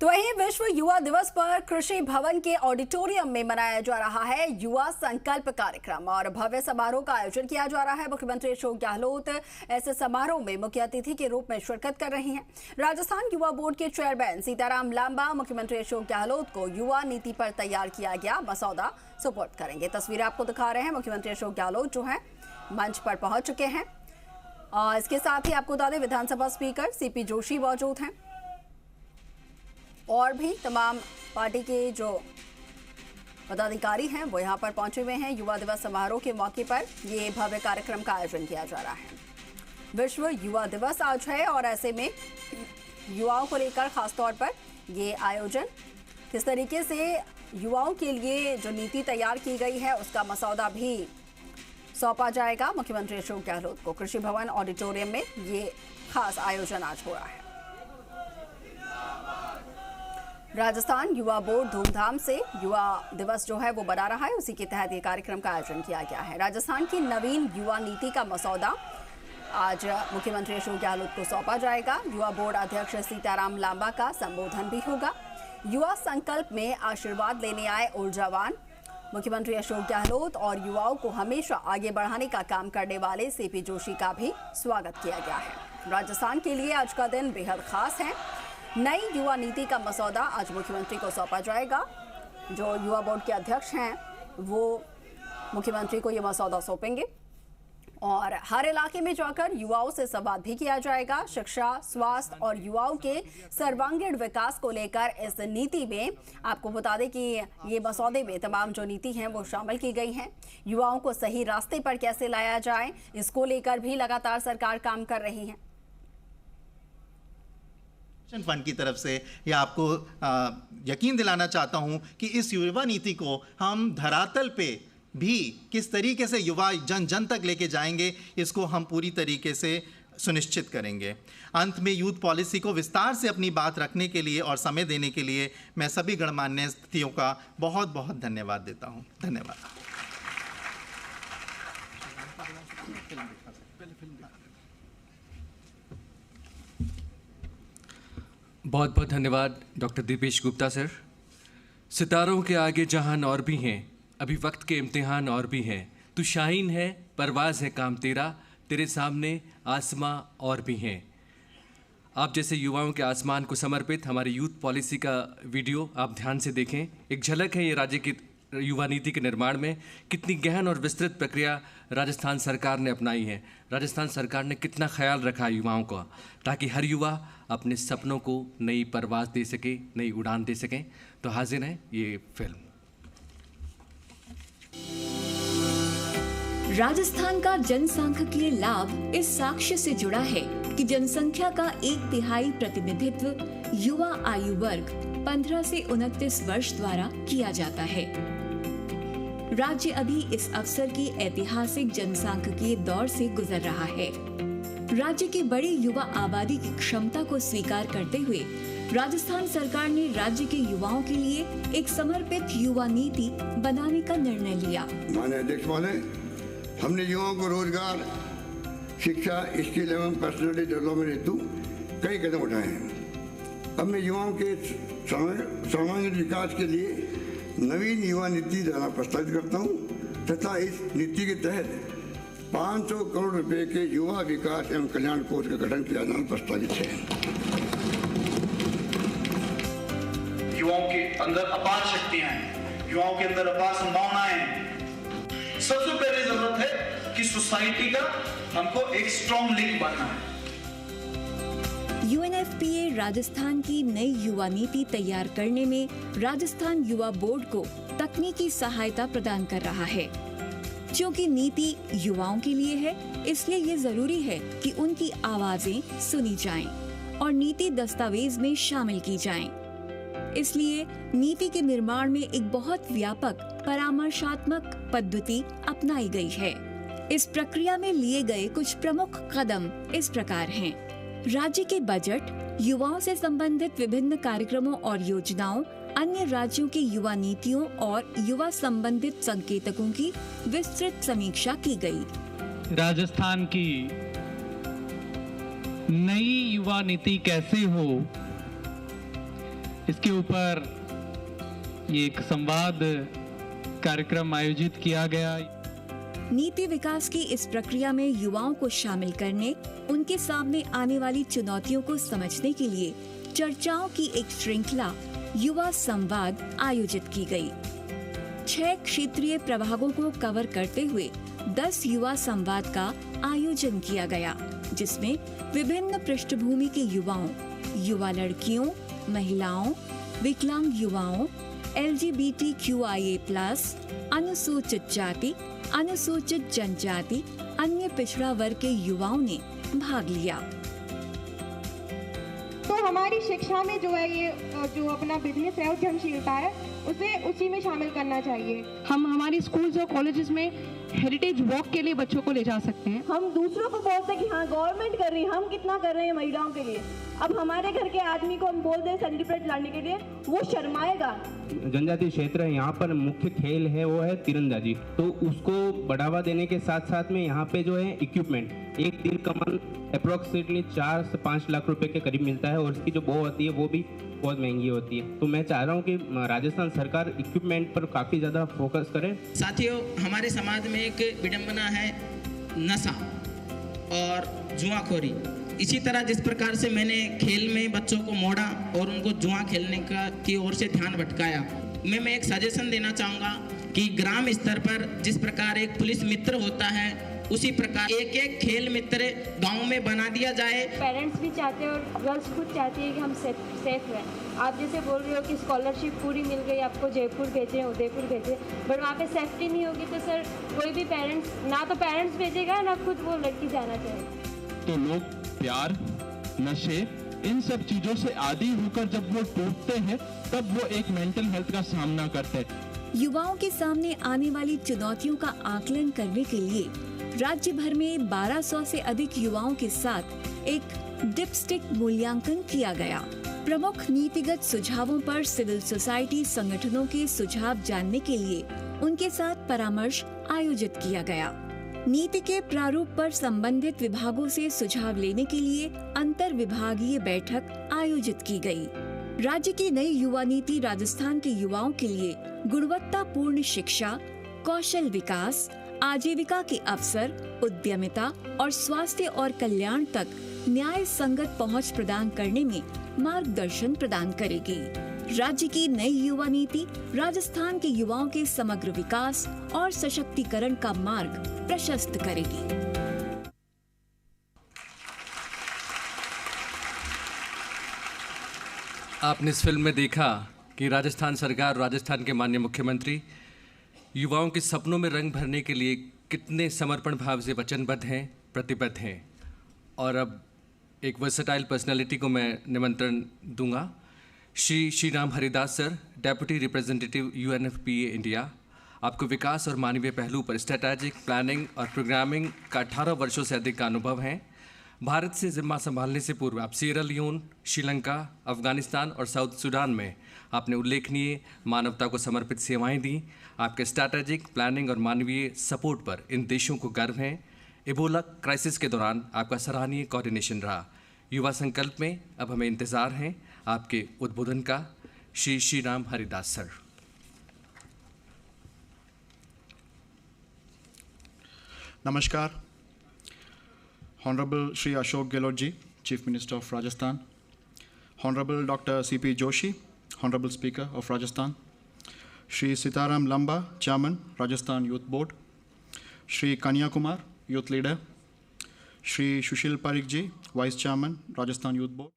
तो वहीं विश्व युवा दिवस पर कृषि भवन के ऑडिटोरियम में मनाया जा रहा है युवा संकल्प कार्यक्रम और भव्य समारोह का आयोजन किया जा रहा है। मुख्यमंत्री अशोक गहलोत ऐसे समारोह में मुख्य अतिथि के रूप में शिरकत कर रहे हैं। राजस्थान युवा बोर्ड के चेयरमैन सीताराम लांबा मुख्यमंत्री अशोक गहलोत को युवा नीति पर तैयार किया गया मसौदा सुपुर्द करेंगे। तस्वीरें आपको दिखा रहे हैं। मुख्यमंत्री अशोक गहलोत जो है मंच पर पहुंच चुके हैं और इसके साथ ही आपको बता दें विधानसभा स्पीकर सीपी जोशी मौजूद हैं और भी तमाम पार्टी के जो पदाधिकारी हैं वो यहाँ पर पहुंचे हुए हैं। युवा दिवस समारोह के मौके पर ये भव्य कार्यक्रम का आयोजन किया जा रहा है। विश्व युवा दिवस आज है और ऐसे में युवाओं को लेकर खासतौर पर ये आयोजन किस तरीके से युवाओं के लिए जो नीति तैयार की गई है उसका मसौदा भी सौंपा जाएगा मुख्यमंत्री अशोक गहलोत को। कृषि भवन ऑडिटोरियम में ये खास आयोजन आज हो रहा है। राजस्थान युवा बोर्ड धूमधाम से युवा दिवस जो है वो बना रहा है, उसी के तहत ये कार्यक्रम का आयोजन किया गया है। राजस्थान की नवीन युवा नीति का मसौदा आज मुख्यमंत्री अशोक गहलोत को सौंपा जाएगा। युवा बोर्ड अध्यक्ष सीताराम लांबा का संबोधन भी होगा। युवा संकल्प में आशीर्वाद लेने आए ऊर्जावान मुख्यमंत्री अशोक गहलोत और युवाओं को हमेशा आगे बढ़ाने का काम करने वाले सीपी जोशी का भी स्वागत किया गया है। राजस्थान के लिए आज का दिन बेहद खास है। नई युवा नीति का मसौदा आज मुख्यमंत्री को सौंपा जाएगा। जो युवा बोर्ड के अध्यक्ष हैं वो मुख्यमंत्री को ये मसौदा सौंपेंगे और हर इलाके में जाकर युवाओं से संवाद भी किया जाएगा। शिक्षा, स्वास्थ्य और युवाओं के सर्वांगीण विकास को लेकर इस नीति में आपको बता दें कि ये मसौदे में तमाम जो नीति हैं वो शामिल की गई हैं। युवाओं को सही रास्ते पर कैसे लाया जाए इसको लेकर भी लगातार सरकार काम कर रही है। फंड की तरफ से या आपको यकीन दिलाना चाहता हूं कि इस युवा नीति को हम धरातल पे भी किस तरीके से युवा जन जन तक लेके जाएंगे इसको हम पूरी तरीके से सुनिश्चित करेंगे। अंत में यूथ पॉलिसी को विस्तार से अपनी बात रखने के लिए और समय देने के लिए मैं सभी गणमान्य अतिथियों का बहुत बहुत धन्यवाद देता हूं। धन्यवाद। बहुत बहुत धन्यवाद डॉक्टर दीपेश गुप्ता सर। सितारों के आगे जहान और भी हैं, अभी वक्त के इम्तिहान और भी हैं। तू शाहीन है, परवाज़ है काम तेरा, तेरे सामने आसमां और भी हैं। आप जैसे युवाओं के आसमान को समर्पित हमारी यूथ पॉलिसी का वीडियो आप ध्यान से देखें। एक झलक है ये राज्य की युवा नीति के निर्माण में कितनी गहन और विस्तृत प्रक्रिया राजस्थान सरकार ने अपनाई है। राजस्थान सरकार ने कितना ख्याल रखा है युवाओं का, ताकि हर युवा अपने सपनों को नई परवाज़ दे सके, नई उड़ान दे सकें। तो हाजिर है ये फिल्म। राजस्थान का जनसांख्यिकीय लाभ इस साक्ष्य से जुड़ा है कि जनसंख्या का 1/3 प्रतिनिधित्व युवा आयु वर्ग 15 से 29 वर्ष द्वारा किया जाता है। राज्य अभी इस अवसर की ऐतिहासिक जनसांख्यिकीय दौर से गुजर रहा है। राज्य की बड़ी युवा आबादी की क्षमता को स्वीकार करते हुए राजस्थान सरकार ने राज्य के युवाओं के लिए एक समर्पित युवा नीति बनाने का निर्णय लिया। माननीय अध्यक्ष महोदय, हमने युवाओं को रोजगार, शिक्षा, स्किल एवं पर्सनैलिटी डेवलपमेंट हेतु कई कदम उठाए हैं। अब मैं युवाओं के सर्वांगीण विकास के लिए नवीन युवा नीति लाना प्रस्तावित करता हूँ तथा इस नीति के तहत 500 करोड़ रुपए के युवा विकास एवं कल्याण कोष का गठन किया जाना प्रस्तावित है। युवाओं के अंदर अपार शक्तियां हैं, युवाओं के अंदर अपार संभावनाएं हैं। सबसे पहले जरूरत है कि सोसाइटी का हमको एक स्ट्रॉन्ग लिंक बनना है। UNFPA राजस्थान की नई युवा नीति तैयार करने में राजस्थान युवा बोर्ड को तकनीकी सहायता प्रदान कर रहा है। क्योंकि नीति युवाओं के लिए है, इसलिए ये जरूरी है कि उनकी आवाजें सुनी जाएं और नीति दस्तावेज में शामिल की जाएं। इसलिए नीति के निर्माण में एक बहुत व्यापक परामर्शात्मक पद्धति अपनाई गई है। इस प्रक्रिया में लिए गए कुछ प्रमुख कदम इस प्रकार हैं। राज्य के बजट, युवाओं से संबंधित विभिन्न कार्यक्रमों और योजनाओं, अन्य राज्यों की युवा नीतियों और युवा संबंधित संकेतकों की विस्तृत समीक्षा की गई। राजस्थान की नई युवा नीति कैसे हो, इसके ऊपर ये एक संवाद कार्यक्रम आयोजित किया गया। नीति विकास की इस प्रक्रिया में युवाओं को शामिल करने, उनके सामने आने वाली चुनौतियों को समझने के लिए चर्चाओं की एक श्रृंखला युवा संवाद आयोजित की गई। 6 क्षेत्रीय प्रभागों को कवर करते हुए 10 युवा संवाद का आयोजन किया गया, जिसमें विभिन्न पृष्ठभूमि के युवाओं, युवा लड़कियों, महिलाओं, विकलांग युवाओं, LGBTQIA+, अनुसूचित जाति, अनुसूचित जनजाति, अन्य पिछड़ा वर्ग के युवाओं ने भाग लिया। तो हमारी शिक्षा में जो है ये जो अपना बिजनेस है, उद्यमशीलता है, उसे उसी में शामिल करना चाहिए। हम हमारे स्कूल्स और कॉलेजेस में हेरिटेज वॉक के लिए बच्चों को ले जा सकते हैं। हम दूसरों को बोलते हैं कि हाँ गवर्नमेंट कर रही है, हम कितना कर रहे हैं महिलाओं के लिए। अब हमारे घर के आदमी को हम बोल दें सर्टिफिकेट लाने के लिए, वो शर्माएगा। जनजातीय क्षेत्र है, यहाँ पर मुख्य खेल है वो है तीरंदाजी, तो उसको बढ़ावा देने के साथ साथ में यहाँ पे जो है इक्विपमेंट, एक तीर कमान अप्रोक्सीमेटली 4 से 5 लाख रुपए के करीब मिलता है, और इसकी जो बो होती है वो भी बहुत महंगी होती है। तो मैं चाह रहा हूँ कि राजस्थान सरकार इक्विपमेंट पर काफ़ी ज़्यादा फोकस करे। साथियों, हमारे समाज में एक विडंबना है नशा और जुआखोरी। इसी तरह जिस प्रकार से मैंने खेल में बच्चों को मोड़ा और उनको जुआ खेलने की ओर से ध्यान भटकाया, मैं एक सजेशन देना चाहूँगा कि ग्राम स्तर पर जिस प्रकार एक पुलिस मित्र होता है, उसी प्रकार एक खेल मित्र गांव में बना दिया जाए। पेरेंट्स भी चाहते हैं और गर्ल्स खुद चाहती है कि हम सेफ रहें। आप जैसे बोल रहे हो कि स्कॉलरशिप पूरी मिल गई, आपको जयपुर भेजें, उदयपुर भेजें, बट वहाँ पे सेफ्टी नहीं होगी तो सर कोई भी पेरेंट्स, ना तो पेरेंट्स भेजेगा ना खुद वो लड़की जाना चाहेगी। तो लोग प्यार, नशे, इन सब चीजों से आदी होकर जब वो टूटते हैं, तब वो एक मेंटल हेल्थ का सामना करते हैं। युवाओं के सामने आने वाली चुनौतियों का आकलन करने के लिए राज्य भर में 1200 से अधिक युवाओं के साथ एक डिपस्टिक मूल्यांकन किया गया। प्रमुख नीतिगत सुझावों पर सिविल सोसाइटी संगठनों के सुझाव जानने के लिए उनके साथ परामर्श आयोजित किया गया। नीति के प्रारूप पर संबंधित विभागों से सुझाव लेने के लिए अंतर विभागीय बैठक आयोजित की गई। राज्य की नई युवा नीति राजस्थान के युवाओं के लिए गुणवत्तापूर्ण शिक्षा, कौशल विकास, आजीविका के अवसर, उद्यमिता और स्वास्थ्य और कल्याण तक न्याय संगत पहुंच प्रदान करने में मार्गदर्शन प्रदान करेगी। राज्य की नई युवा नीति राजस्थान के युवाओं के समग्र विकास और सशक्तिकरण का मार्ग प्रशस्त करेगी। आपने इस फिल्म में देखा कि राजस्थान सरकार, राजस्थान के माननीय मुख्यमंत्री युवाओं के सपनों में रंग भरने के लिए कितने समर्पण भाव से वचनबद्ध हैं, प्रतिबद्ध हैं। और अब एक वर्सेटाइल पर्सनालिटी को मैं निमंत्रण दूंगा। Shri Ram Haridas sir, deputy representative UNFPA India. आपको विकास और मानवीय पहलू पर स्ट्रैटेजिक प्लानिंग और प्रोग्रामिंग का 18 वर्षों से अधिक का अनुभव है। भारत से जिम्मा संभालने से पूर्व आप सिएरा लियोन, श्रीलंका, अफगानिस्तान और साउथ सूडान में आपने उल्लेखनीय मानवता को समर्पित सेवाएं दी। आपके स्ट्रैटेजिक प्लानिंग और मानवीय सपोर्ट पर इन देशों को गर्व है। इबोला क्राइसिस के दौरान आपका सराहनीय कोऑर्डिनेशन रहा। युवा संकल्प में अब हमें इंतज़ार है आपके उद्बोधन का। श्री राम हरिदास सर। नमस्कार। Honorable Shri Ashok Gehlot Ji, Chief Minister of Rajasthan, Honorable Dr. CP Joshi, Honorable Speaker of Rajasthan, Shri Sitaram Lamba, Chairman, Rajasthan Youth Board, Shri Kanya Kumar, Youth Leader, Shri Sushil Parikh Ji, Vice Chairman, Rajasthan Youth Board.